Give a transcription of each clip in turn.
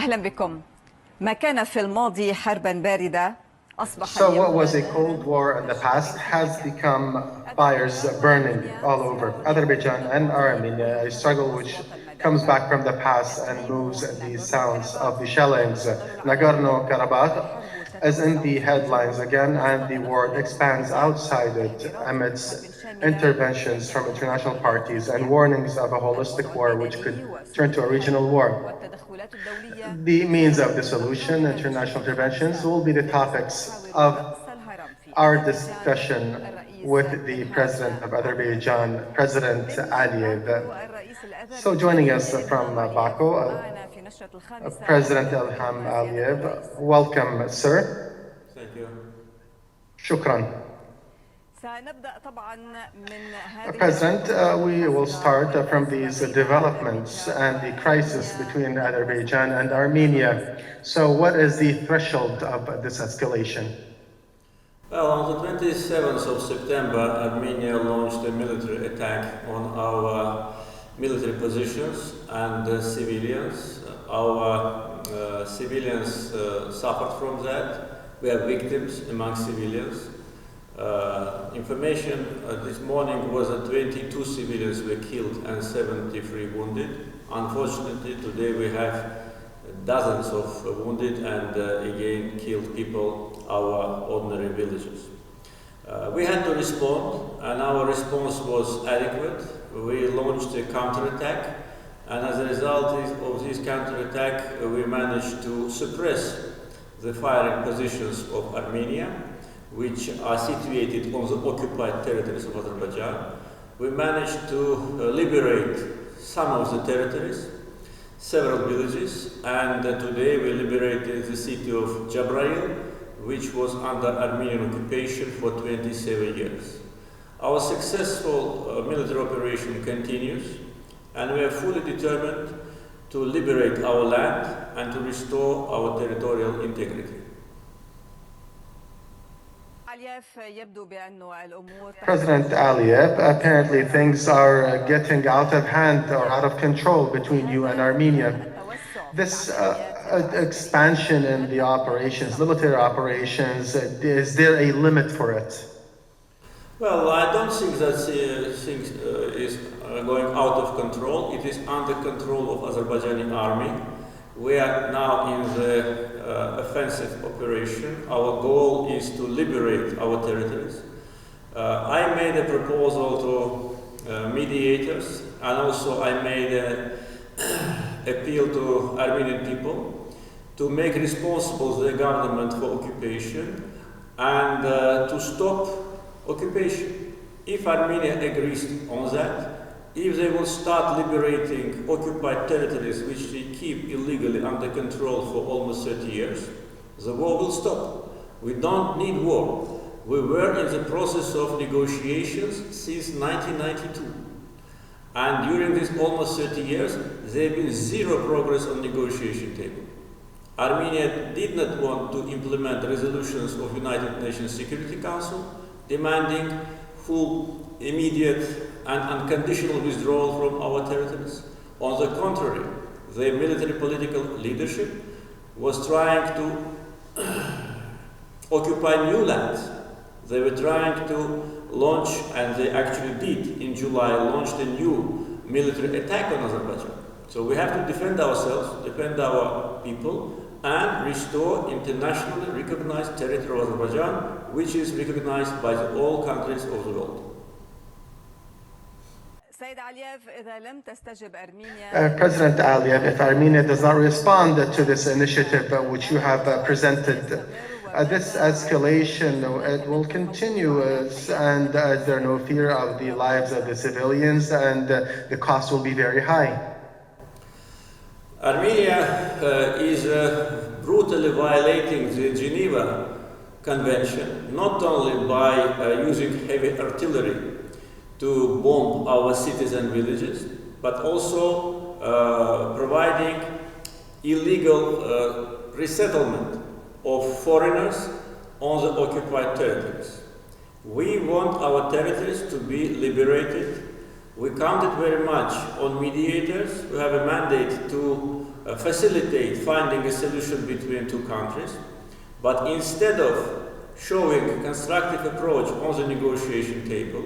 أهلا بكم. ما كان في الماضي حربا باردة أصبح So what was a Cold War in the past has become fires burning all over Azerbaijan and Armenia, a struggle which comes back from the past and moves the sounds of the shellings. Nagorno-Karabakh is in the headlines again, and the war expands outside it amidst interventions from international parties and warnings of a holistic war which could turn to a regional war. The means of the solution, international interventions, will be the topics of our discussion with the President of Azerbaijan, President Aliyev. So joining us from Baku, President Ilham Aliyev. Welcome, sir. Thank you. Shukran. President, we will start from these developments and the crisis between Azerbaijan and Armenia. So what is the threshold of this escalation? Well, on the 27th of September, Armenia launched a military attack on our military positions and civilians. Our civilians suffered from that. We have victims among civilians. Information this morning was that 22 civilians were killed and 73 wounded. Unfortunately, today we have dozens of wounded and again killed people, our ordinary villagers. We had to respond, and our response was adequate. We launched a counterattack, and as a result of this counterattack, we managed to suppress the firing positions of Armenia, which are situated on the occupied territories of Azerbaijan. We managed to liberate some of the territories, several villages, and today we liberated the city of Jabrail, which was under Armenian occupation for 27 years. Our successful military operation continues, and we are fully determined to liberate our land and to restore our territorial integrity. President Aliyev, apparently things are getting out of hand or out of control between you and Armenia. This expansion in the operations, military operations, is there a limit for it? Well, I don't think that things is going out of control. It is under control of Azerbaijani army. We are now in the offensive operation. Our goal is to liberate our territories. I made a proposal to mediators, and also I made an appeal to Armenian people to make responsible the government for occupation and to stop occupation. If Armenia agrees on that, if they will start liberating occupied territories which they keep illegally under control for almost 30 years, the war will stop. We don't need war. We were in the process of negotiations since 1992. And during these almost 30 years, there has been zero progress on negotiation table. Armenia did not want to implement resolutions of United Nations Security Council demanding full, immediate and unconditional withdrawal from our territories. On the contrary, the military political leadership was trying to occupy new lands. They were trying to launch, and they actually did in July, launched a new military attack on Azerbaijan. So we have to defend ourselves, defend our people, and restore internationally recognized territory of Azerbaijan, which is recognized by all countries of the world. President Aliyev, if Armenia does not respond to this initiative which you have presented, this escalation it will continue, and is there no fear of the lives of the civilians, and the cost will be very high? Armenia is brutally violating the Geneva Convention, not only by using heavy artillery to bomb our cities and villages, but also providing illegal resettlement of foreigners on the occupied territories. We want our territories to be liberated. We counted very much on mediators who have a mandate to facilitate finding a solution between two countries. But instead of showing a constructive approach on the negotiation table,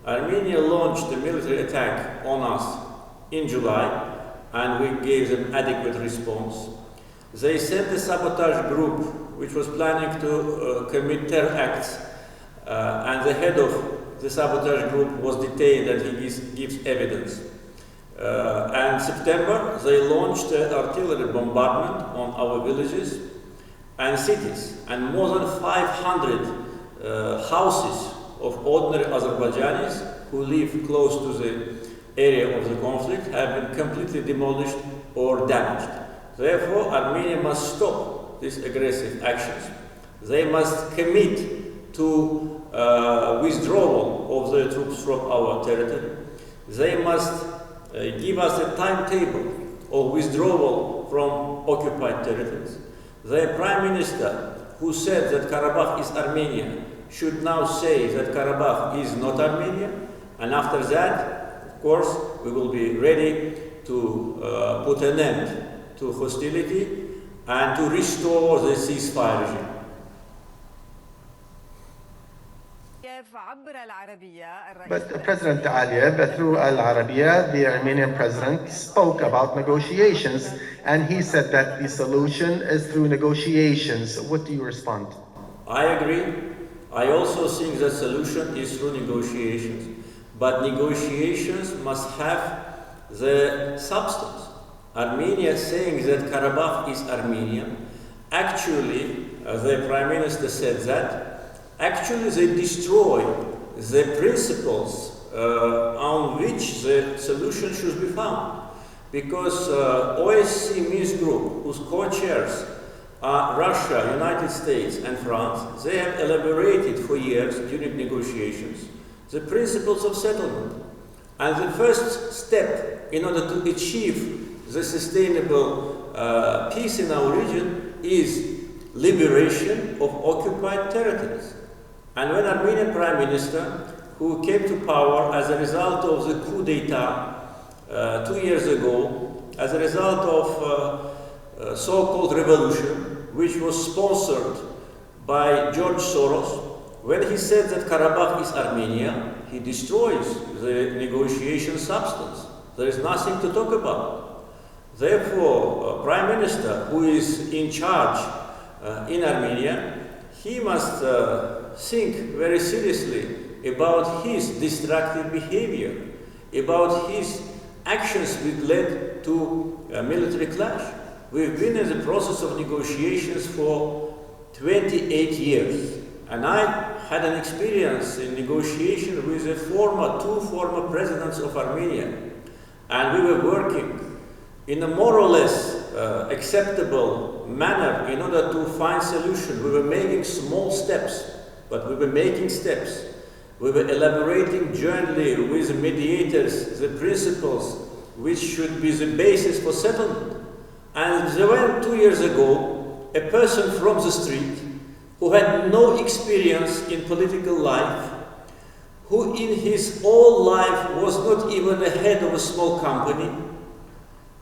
Armenia launched a military attack on us in July, and we gave them adequate response. They sent a sabotage group which was planning to commit terror acts, and the head of the sabotage group was detained and he gives evidence. And in September, they launched artillery bombardment on our villages and cities, and more than 500 houses of ordinary Azerbaijanis who live close to the area of the conflict have been completely demolished or damaged. Therefore, Armenia must stop these aggressive actions. They must commit to withdrawal of the troops from our territory. They must give us a timetable of withdrawal from occupied territories. The Prime Minister, who said that Karabakh is Armenia, should now say that Karabakh is not Armenia, and after that, of course, we will be ready to put an end to hostility and to restore the ceasefire regime. But President Aliyev, through Al-Arabiya, the Armenian president, spoke about negotiations, and he said that the solution is through negotiations. What do you respond? I agree. I also think the solution is through negotiations, but negotiations must have the substance. Armenia saying that Karabakh is Armenian, actually, the Prime Minister said that, actually they destroy the principles on which the solution should be found. Because OSCE Minsk Group, whose co-chairs are Russia, United States and France, they have elaborated for years during negotiations the principles of settlement. And the first step in order to achieve the sustainable peace in our region is liberation of occupied territories. And when Armenian Prime Minister, who came to power as a result of the coup d'etat 2 years ago, as a result of so-called revolution, which was sponsored by George Soros, when he said that Karabakh is Armenia, he destroys the negotiation substance. There is nothing to talk about. Therefore, Prime Minister, who is in charge in Armenia, he must think very seriously about his destructive behavior, about his actions which led to a military clash. We've been in the process of negotiations for 28 years, and I had an experience in negotiation with the two former presidents of Armenia, and we were working in a more or less acceptable manner in order to find solution. We were making small steps, but we were making steps. We were elaborating jointly with the mediators the principles which should be the basis for settlement. And there were 2 years ago a person from the street who had no experience in political life, who in his whole life was not even the head of a small company,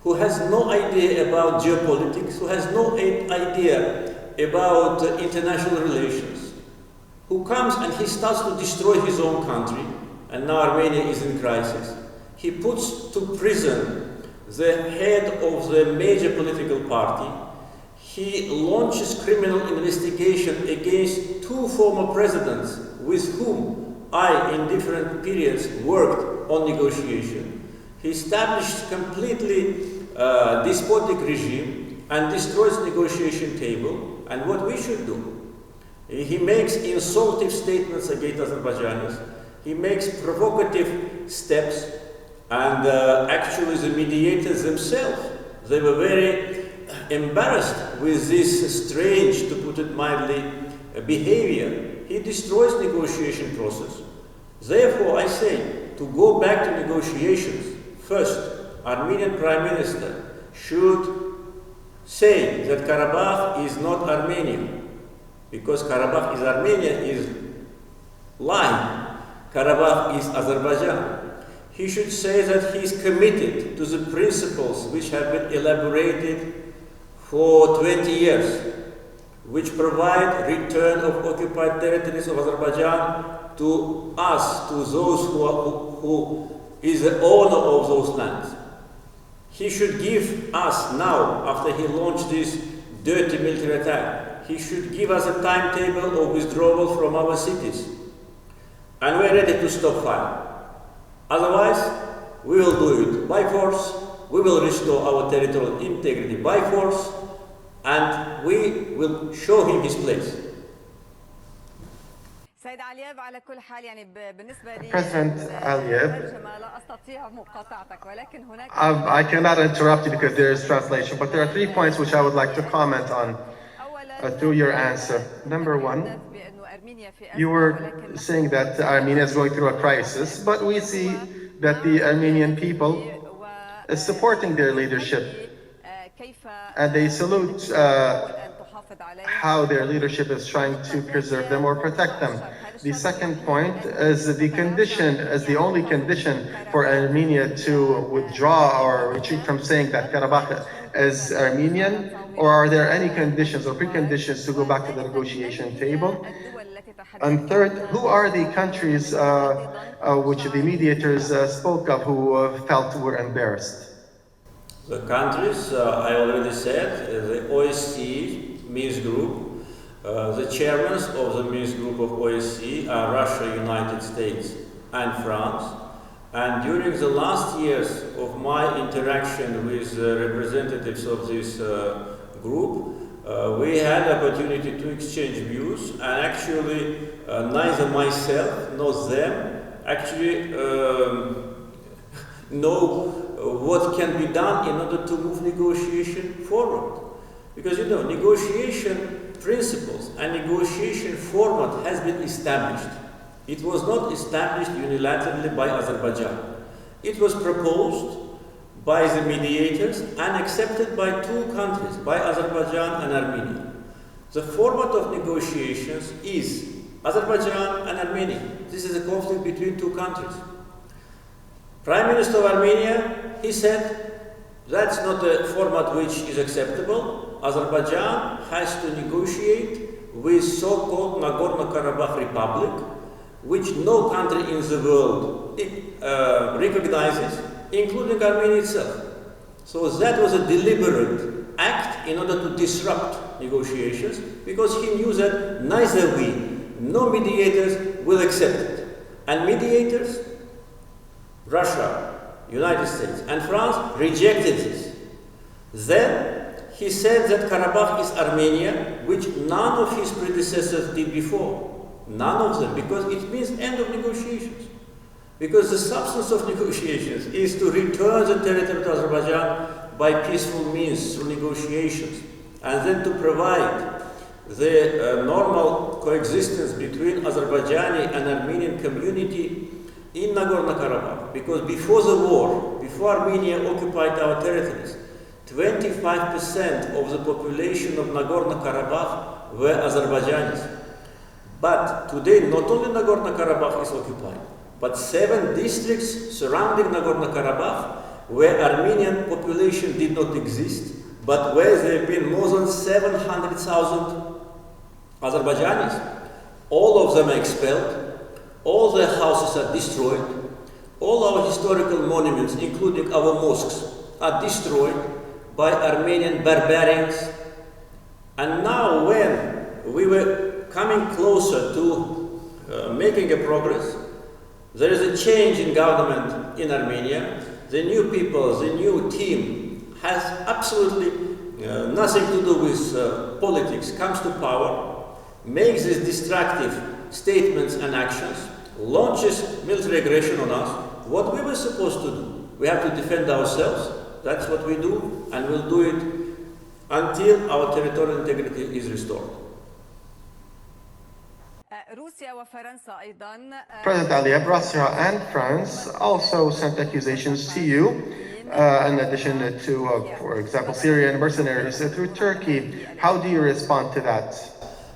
who has no idea about geopolitics, who has no idea about international relations, who comes and he starts to destroy his own country, and now Armenia is in crisis. He puts to prison the head of the major political party. He launches criminal investigation against 2 former presidents with whom I, in different periods, worked on negotiation. He established completely despotic regime and destroys negotiation table. And what we should do? He makes insulting statements against Azerbaijanis. He makes provocative steps, and actually the mediators themselves, they were very embarrassed with this strange, to put it mildly, behavior. He destroys negotiation process. Therefore, I say, to go back to negotiations, first, Armenian Prime Minister should say that Karabakh is not Armenia, because Karabakh is Armenia is lying. Karabakh is Azerbaijan. he should say that he is committed to the principles which have been elaborated for 20 years, which provide return of occupied territories of Azerbaijan to us, to those who is the owner of those lands. He should give us now, after he launched this dirty military attack, he should give us a timetable of withdrawal from our cities. And we're ready to stop fire. Otherwise, we will do it by force, we will restore our territorial integrity by force, and we will show him his place. President Aliyev, I cannot interrupt you because there is translation, but there are 3 points which I would like to comment on through your answer. Number one, you were saying that Armenia is going through a crisis, but we see that the Armenian people is supporting their leadership, and they salute how their leadership is trying to preserve them or protect them. The second point is the only condition for Armenia to withdraw or retreat from saying that Karabakh is Armenian, or are there any conditions or preconditions to go back to the negotiation table? And third, who are the countries which the mediators spoke of who felt were embarrassed? The countries, I already said, the OSCE Minsk group, the chairmen of the Minsk group of OSCE are Russia, United States and France. And during the last years of my interaction with representatives of this group, we had the opportunity to exchange views, and actually neither myself nor them actually know what can be done in order to move negotiation forward. Because you know, negotiation principles and negotiation format has been established. It was not established unilaterally by Azerbaijan. It was proposed by the mediators and accepted by 2 countries, by Azerbaijan and Armenia. The format of negotiations is Azerbaijan and Armenia. This is a conflict between 2 countries. Prime Minister of Armenia, he said, that's not a format which is acceptable. Azerbaijan has to negotiate with so-called Nagorno-Karabakh Republic, which no country in the world recognizes, including Armenia itself. So that was a deliberate act in order to disrupt negotiations, because he knew that neither we, no mediators will accept it. And mediators, Russia, United States and France, rejected this. Then he said that Karabakh is Armenia, which none of his predecessors did before. None of them, because it means end of negotiations. Because the substance of negotiations is to return the territory to Azerbaijan by peaceful means through negotiations, and then to provide the normal coexistence between Azerbaijani and Armenian community in Nagorno-Karabakh. Because before the war, before Armenia occupied our territories, 25% of the population of Nagorno-Karabakh were Azerbaijanis. But today, not only Nagorno-Karabakh is occupied, but 7 districts surrounding Nagorno-Karabakh, where Armenian population did not exist, but where there have been more than 700,000 Azerbaijanis. All of them are expelled, all their houses are destroyed, all our historical monuments, including our mosques, are destroyed by Armenian barbarians. And now when we were coming closer to making a progress, there is a change in government in Armenia. The new people, the new team has absolutely nothing to do with politics, comes to power, makes these destructive statements and actions, launches military aggression on us. What we were supposed to do? We have to defend ourselves. That's what we do, and we'll do it until our territorial integrity is restored. President Aliyev, Russia and France also sent accusations to you, in addition to, for example, Syrian mercenaries through Turkey. How do you respond to that?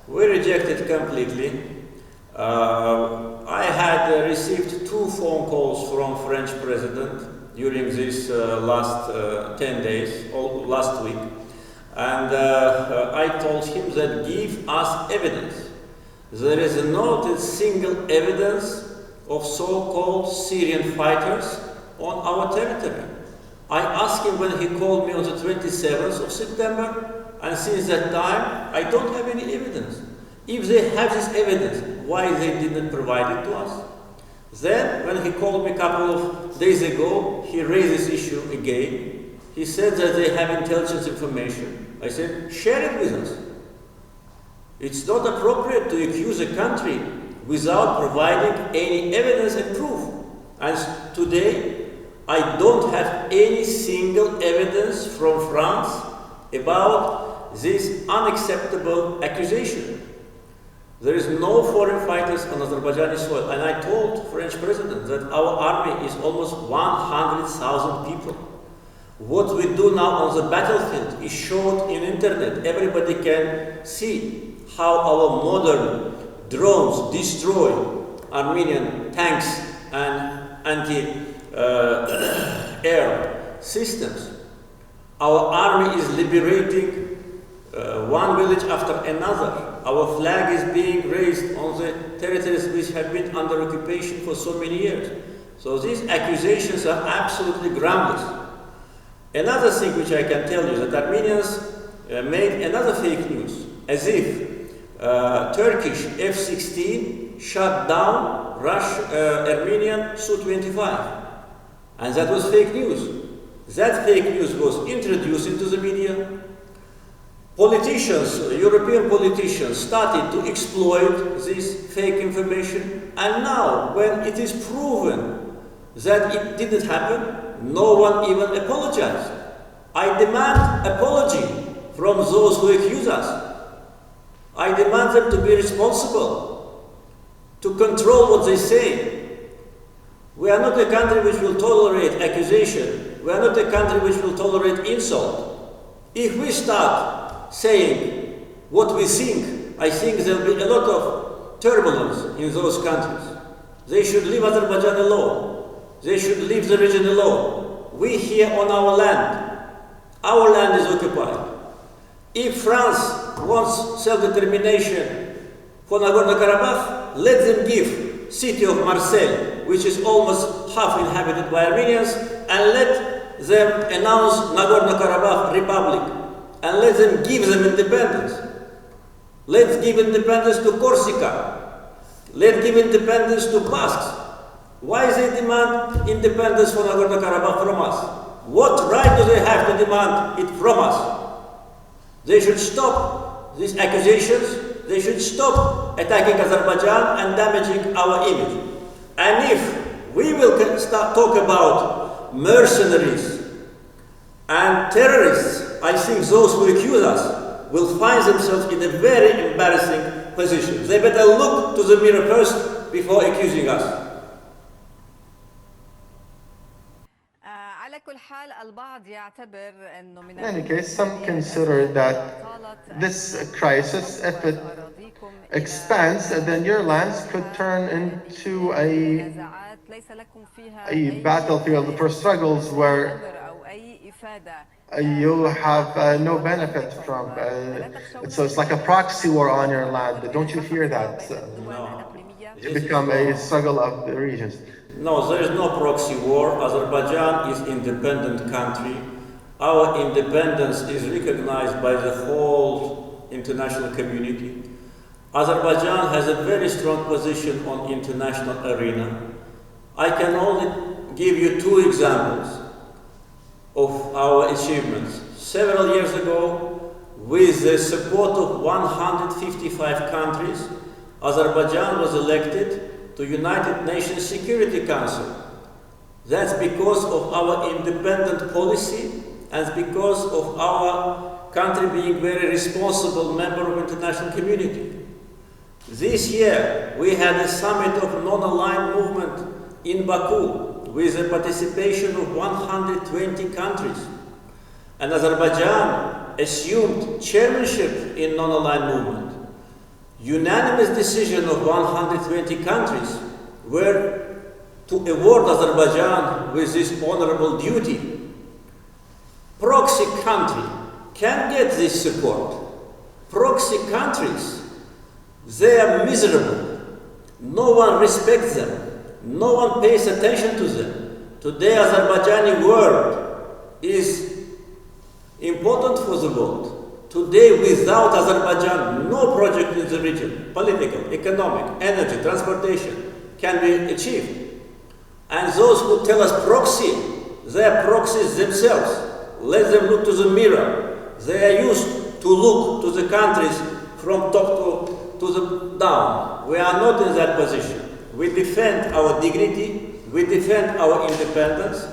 We reject it completely. I had received 2 2 phone calls from French president during this last 10 days, or last week. And I told him that give us evidence. There is not a single evidence of so-called Syrian fighters on our territory. I asked him when he called me on the 27th of September, and since that time, I don't have any evidence. If they have this evidence, why they didn't provide it to us? Then, when he called me a couple of days ago, he raised this issue again. He said that they have intelligence information. I said, share it with us. It's not appropriate to accuse a country without providing any evidence and proof. And today, I don't have any single evidence from France about this unacceptable accusation. There is no foreign fighters on Azerbaijani soil. And I told French president that our army is almost 100,000 people. What we do now on the battlefield is shown in internet. Everybody can see how our modern drones destroy Armenian tanks and anti-air systems. Our army is liberating one village after another. Our flag is being raised on the territories which have been under occupation for so many years. So these accusations are absolutely groundless. Another thing which I can tell you, that Armenians made another fake news, as if Turkish F-16 shot down Armenian Su-25. And that was fake news. That fake news was introduced into the media. Politicians, European politicians, started to exploit this fake information. And now, when it is proven that it didn't happen, no one even apologized. I demand apology from those who accuse us. I demand them to be responsible, to control what they say. We are not a country which will tolerate accusation. We are not a country which will tolerate insult. If we start saying what we think, I think there will be a lot of turbulence in those countries. They should leave Azerbaijan alone. They should leave the region alone. We here on our land is occupied. If France wants self-determination for Nagorno-Karabakh, let them give city of Marseille, which is almost half inhabited by Armenians, and let them announce Nagorno-Karabakh Republic, and let them give them independence. Let's give independence to Corsica. Let's give independence to Basques. Why they demand independence for Nagorno-Karabakh from us? What right do they have to demand it from us? They should stop these accusations. They should stop attacking Azerbaijan and damaging our image. And if we will start talk about mercenaries and terrorists, I think those who accuse us will find themselves in a very embarrassing position. They better look to the mirror first before accusing us. In any case, some consider that this crisis, if it expands, then your lands could turn into a battlefield for struggles where you'll have no benefit from. So it's like a proxy war on your land. Don't you fear that? It become a struggle of the regions. No, there is no proxy war. Azerbaijan is an independent country. Our independence is recognized by the whole international community. Azerbaijan has a very strong position on the international arena. I can only give you 2 examples of our achievements. Several years ago, with the support of 155 countries, Azerbaijan was elected to United Nations Security Council. That's because of our independent policy and because of our country being a very responsible member of the international community. This year, we had a summit of non-aligned movement in Baku with the participation of 120 countries. And Azerbaijan assumed chairmanship in non-aligned movement. Unanimous decision of 120 countries were to award Azerbaijan with this honorable duty. Proxy country can get this support. Proxy countries, they are miserable. No one respects them. No one pays attention to them. Today, Azerbaijani world is important for the world. Today, without Azerbaijan, no project in the region, political, economic, energy, transportation, can be achieved. And those who tell us proxy, they are proxies themselves. Let them look to the mirror. They are used to look to the countries from top to the down. We are not in that position. We defend our dignity, we defend our independence.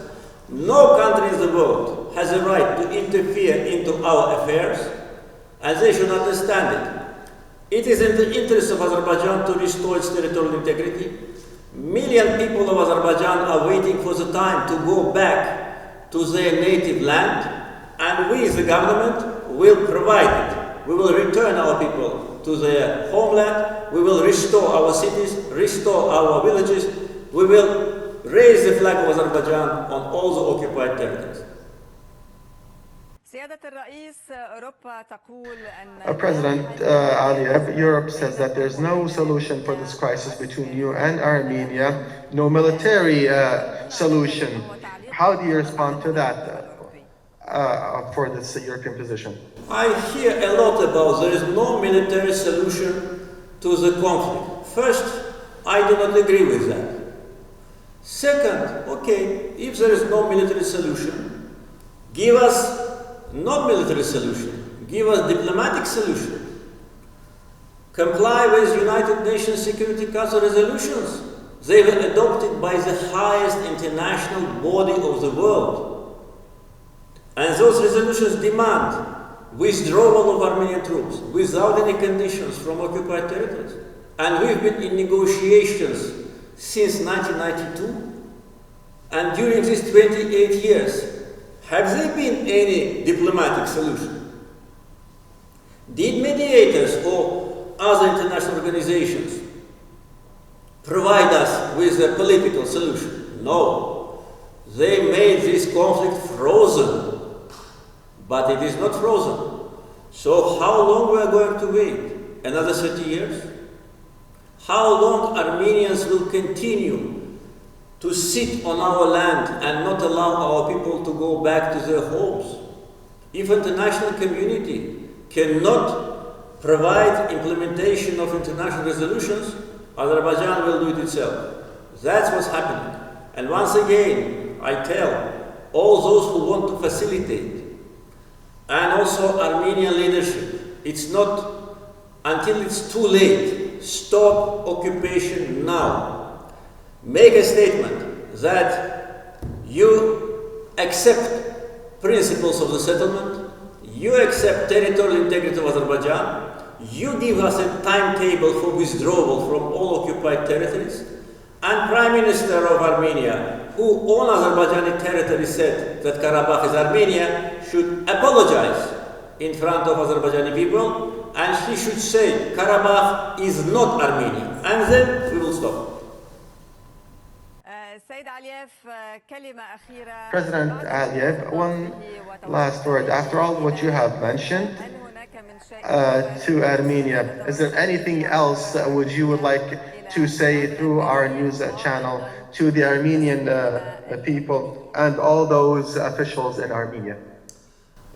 No country in the world has a right to interfere into our affairs, and they should understand it. It is in the interest of Azerbaijan to restore its territorial integrity. Million people of Azerbaijan are waiting for the time to go back to their native land, and we, the government, will provide it. We will return our people to their homeland, we will restore our cities, restore our villages, we will raise the flag of Azerbaijan on all the occupied territories. President Aliyev, Europe says that there's no solution for this crisis between you and Armenia, no military solution. How do you respond to that for this European position? I hear a lot about there is no military solution to the conflict. First, I do not agree with that. Second, okay, if there is no military solution, give us non-military solution, give us diplomatic solution. Comply with United Nations Security Council resolutions. They were adopted by the highest international body of the world. And those resolutions demand withdrawal of Armenian troops without any conditions from occupied territories. And we've been in negotiations since 1992. And during these 28 years, have there been any diplomatic solution? Did mediators or other international organizations provide us with a political solution? No. They made this conflict frozen. But it is not frozen. So how long we are going to wait? Another 30 years? How long Armenians will continue to sit on our land and not allow our people to go back to their homes? If international community cannot provide implementation of international resolutions, Azerbaijan will do it itself. That's what's happening. And once again, I tell all those who want to facilitate, and also Armenian leadership, it's not until it's too late. Stop occupation now. Make a statement that you accept principles of the settlement, you accept territorial integrity of Azerbaijan, you give us a timetable for withdrawal from all occupied territories, and Prime Minister of Armenia, who on Azerbaijani territory said that Karabakh is Armenia, should apologize in front of Azerbaijani people, and he should say Karabakh is not Armenia, and then we will stop. President Aliyev, one last word. After all what you have mentioned to Armenia, is there anything else would you would like to say through our news channel to the Armenian people and all those officials in Armenia?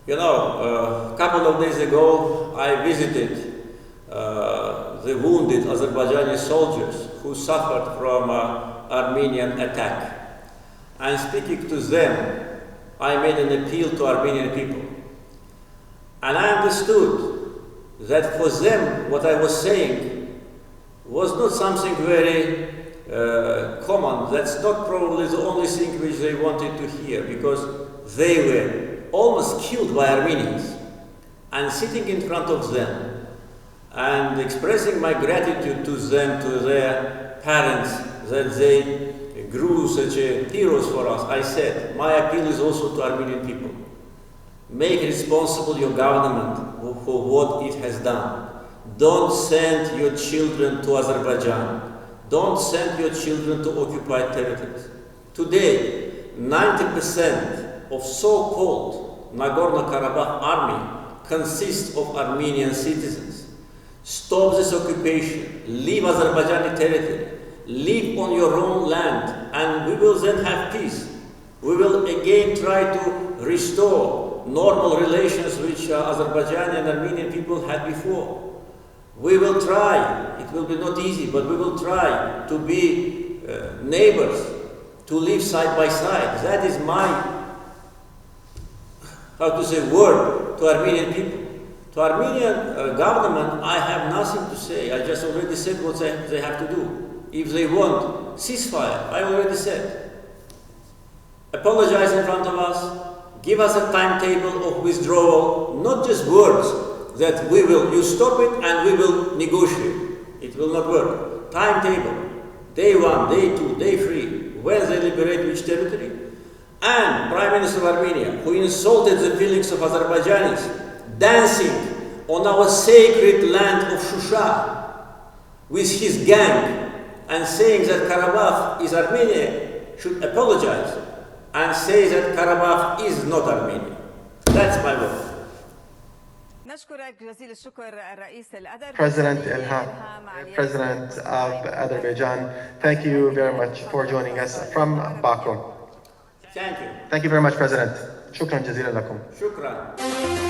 You know, a couple of days ago, I visited the wounded Azerbaijani soldiers who suffered from Armenian attack. And speaking to them, I made an appeal to Armenian people. And I understood that for them, what I was saying was not something very common. That's not probably the only thing which they wanted to hear, because they were almost killed by Armenians. And sitting in front of them and expressing my gratitude to them, to their parents, that they grew such heroes for us, I said, my appeal is also to Armenian people. Make responsible your government for what it has done. Don't send your children to Azerbaijan. Don't send your children to occupied territories. Today, 90% of so-called Nagorno-Karabakh army consists of Armenian citizens. Stop this occupation, leave Azerbaijani territory, live on your own land, and we will then have peace. We will again try to restore normal relations which Azerbaijani and Armenian people had before. We will try, it will be not easy, but we will try to be neighbors, to live side by side. That is my, word to Armenian people. To Armenian government, I have nothing to say. I just already said what they have to do. If they want ceasefire, I already said. Apologize in front of us, give us a timetable of withdrawal, not just words that you stop it and we will negotiate. It will not work. Timetable, day 1, day 2, day 3, when they liberate which territory. And Prime Minister of Armenia, who insulted the feelings of Azerbaijanis, dancing on our sacred land of Shusha with his gang and saying that Karabakh is Armenia, should apologize and say that Karabakh is not Armenia. That's my word. President Ilham, President of Azerbaijan, thank you very much for joining us from Baku. Thank you. Thank you very much, President. شكرا جزيلا لكم. شكرا.